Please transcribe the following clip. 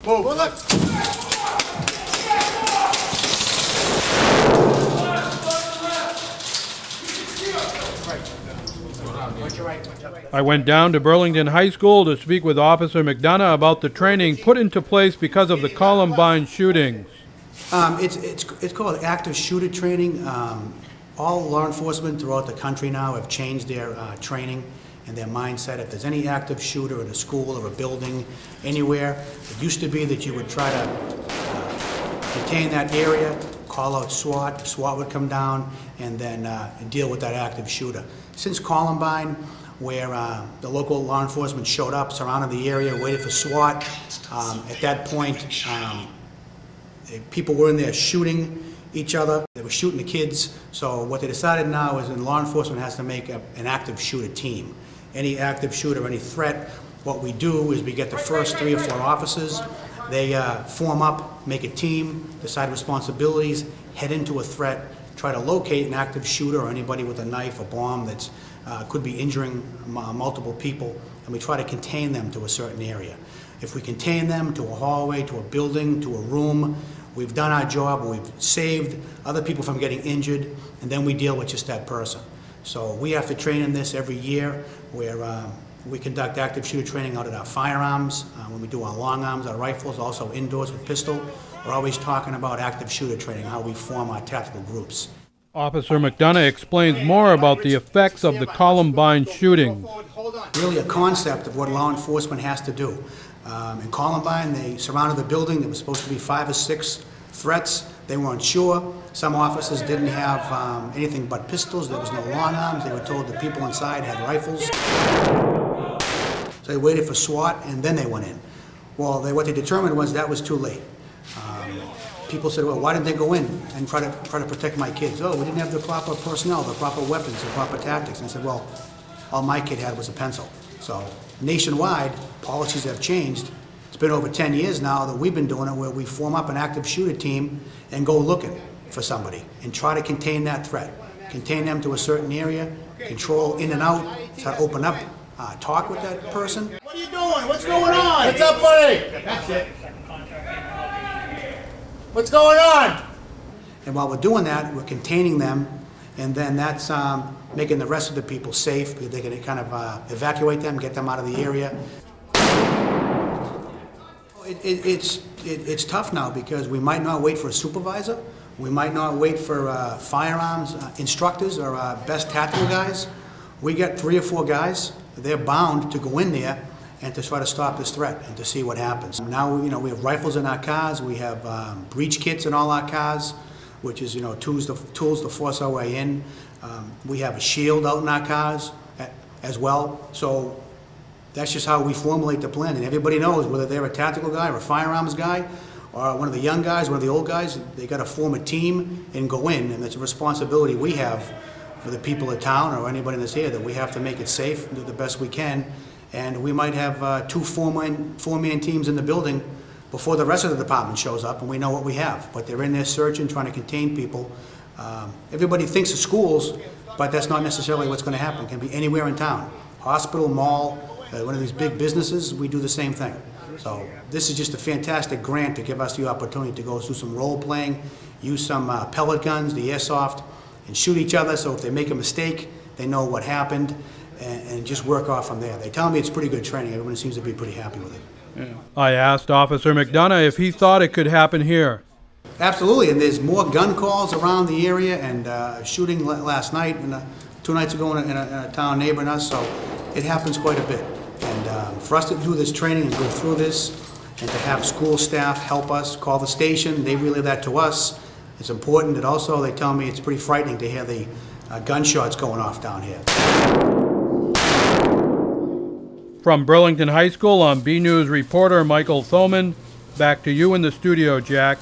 Move. Hold up. I went down to Burlington High School to speak with Officer McDonough about the training put into place because of the Columbine shootings. It's called active shooter training. All law enforcement throughout the country now have changed their training and their mindset. If there's any active shooter in a school or a building, anywhere, it used to be that you would try to contain that area, call out SWAT. SWAT would come down and then deal with that active shooter. Since Columbine, where the local law enforcement showed up, surrounded the area, waited for SWAT, at that point, people were in there shooting each other. They were shooting the kids. So what they decided now is that law enforcement has to make an active shooter team. Any active shooter, any threat, what we do is we get the first 3 or 4 officers. They form up, make a team, decide responsibilities, head into a threat, try to locate an active shooter or anybody with a knife or bomb that could be injuring multiple people, and we try to contain them to a certain area. If we contain them to a hallway, to a building, to a room, we've done our job, we've saved other people from getting injured, and then we deal with just that person. So we have to train in this every year, where we conduct active shooter training out at our firearms, when we do our long arms, our rifles, also indoors with pistol. We're always talking about active shooter training, how we form our tactical groups. Officer McDonough explains more about the effects of the Columbine shootings. Really a concept of what law enforcement has to do. In Columbine, they surrounded the building. There was supposed to be 5 or 6 threats. They weren't sure. Some officers didn't have anything but pistols. There was no long arms. They were told the people inside had rifles. So they waited for SWAT, and then they went in. Well, what they determined was that was too late. People said, well, why didn't they go in and try to protect my kids? Oh, we didn't have the proper personnel, the proper weapons, the proper tactics. And I said, well, all my kid had was a pencil. So nationwide, policies have changed. It's been over 10 years now that we've been doing it, where we form up an active shooter team and go looking for somebody and try to contain that threat. Contain them to a certain area, control in and out, try to open up, talk with that person. What are you doing? What's going on? What's up, buddy? That's it. What's going on? And while we're doing that, we're containing them, and then that's making the rest of the people safe, because they can kind of evacuate them, get them out of the area. It's tough now, because we might not wait for a supervisor. We might not wait for firearms instructors or best tactical guys. We get 3 or 4 guys. They're bound to go in there and to try to stop this threat and to see what happens. Now, we have rifles in our cars. We have breach kits in all our cars, which is, tools to force our way in. We have a shield out in our cars as well. So that's just how we formulate the plan. And everybody knows, whether they're a tactical guy or a firearms guy or one of the young guys, one of the old guys, they got to form a team and go in. And it's a responsibility we have for the people of town or anybody that's here, that we have to make it safe and do the best we can. And we might have 2 four-man teams in the building before the rest of the department shows up, and we know what we have. But they're in there searching, trying to contain people. Everybody thinks of schools, but that's not necessarily what's going to happen. It can be anywhere in town. Hospital, mall, one of these big businesses, we do the same thing. So this is just a fantastic grant to give us the opportunity to go do some role-playing, use some pellet guns, the airsoft, and shoot each other, so if they make a mistake, they know what happened, and just work off from there. They tell me it's pretty good training. Everyone seems to be pretty happy with it. Yeah. I asked Officer McDonough if he thought it could happen here. Absolutely, and there's more gun calls around the area, and shooting last night and 2 nights ago in a town neighboring us, so it happens quite a bit. And for us to do this training and go through this, and to have school staff help us, call the station, they relay that to us. It's important that also they tell me it's pretty frightening to hear the gunshots going off down here. From Burlington High School, I'm B News reporter Michael Thoman. Back to you in the studio, Jack.